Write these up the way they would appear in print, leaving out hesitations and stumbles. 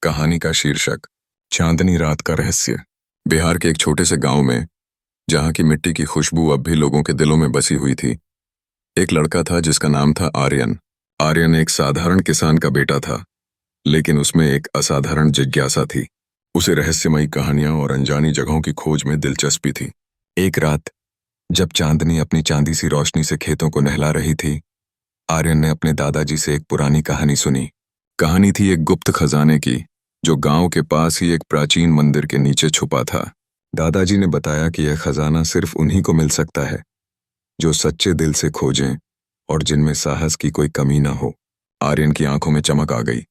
कहानी का शीर्षक चांदनी रात का रहस्य। बिहार के एक छोटे से गांव में, जहां की मिट्टी की खुशबू अब भी लोगों के दिलों में बसी हुई थी, एक लड़का था जिसका नाम था आर्यन। आर्यन एक साधारण किसान का बेटा था, लेकिन उसमें एक असाधारण जिज्ञासा थी। उसे रहस्यमयी कहानियां और अनजानी जगहों की खोज में दिलचस्पी थी। एक रात जब चांदनी अपनी चांदी सी रोशनी से खेतों को नहला रही थी, आर्यन ने अपने दादाजी से एक पुरानी कहानी सुनी। कहानी थी एक गुप्त खजाने की, जो गांव के पास ही एक प्राचीन मंदिर के नीचे छुपा था। दादाजी ने बताया कि यह खजाना सिर्फ उन्हीं को मिल सकता है जो सच्चे दिल से खोजें और जिनमें साहस की कोई कमी ना हो। आर्यन की आंखों में चमक आ गई।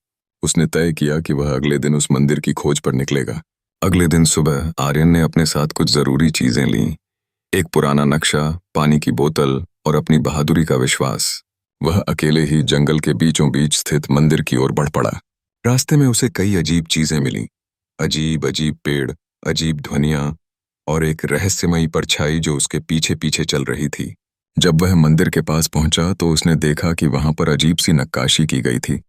उसने तय किया कि वह अगले दिन उस मंदिर की खोज पर निकलेगा। अगले दिन सुबह आर्यन ने अपने साथ कुछ जरूरी चीजें लीं। एक पुराना नक्शा, पानी की बोतल और अपनी बहादुरी का विश्वास। वह अकेले ही जंगल के बीचों बीच स्थित मंदिर की ओर बढ़ पड़ा। रास्ते में उसे कई अजीब चीजें मिलीं। अजीब अजीब पेड़, अजीब ध्वनियां और एक रहस्यमयी परछाई जो उसके पीछे पीछे चल रही थी। जब वह मंदिर के पास पहुंचा तो उसने देखा कि वहां पर अजीब सी नक्काशी की गई थी,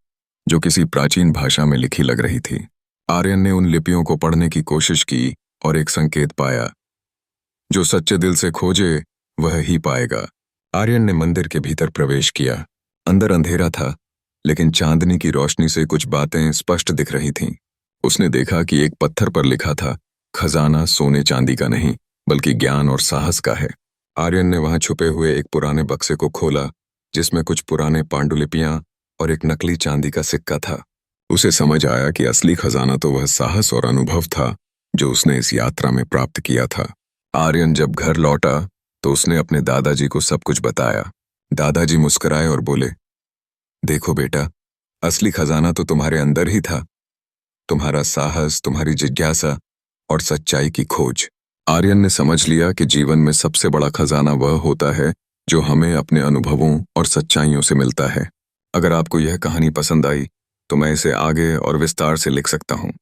जो किसी प्राचीन भाषा में लिखी लग रही थी। आर्यन ने उन लिपियों को पढ़ने की कोशिश की और एक संकेत पाया, जो सच्चे दिल से खोजे वह ही पाएगा। आर्यन ने मंदिर के भीतर प्रवेश किया। अंदर अंधेरा था, लेकिन चांदनी की रोशनी से कुछ बातें स्पष्ट दिख रही थीं। उसने देखा कि एक पत्थर पर लिखा था, खजाना सोने चांदी का नहीं, बल्कि ज्ञान और साहस का है। आर्यन ने वहां छुपे हुए एक पुराने बक्से को खोला, जिसमें कुछ पुराने पांडुलिपियां और एक नकली चांदी का सिक्का था। उसे समझ आया कि असली खजाना तो वह साहस और अनुभव था जो उसने इस यात्रा में प्राप्त किया था। आर्यन जब घर लौटा तो उसने अपने दादाजी को सब कुछ बताया। दादाजी मुस्कुराए और बोले, देखो बेटा, असली खजाना तो तुम्हारे अंदर ही था। तुम्हारा साहस, तुम्हारी जिज्ञासा और सच्चाई की खोज। आर्यन ने समझ लिया कि जीवन में सबसे बड़ा खजाना वह होता है जो हमें अपने अनुभवों और सच्चाइयों से मिलता है। अगर आपको यह कहानी पसंद आई तो मैं इसे आगे और विस्तार से लिख सकता हूँ।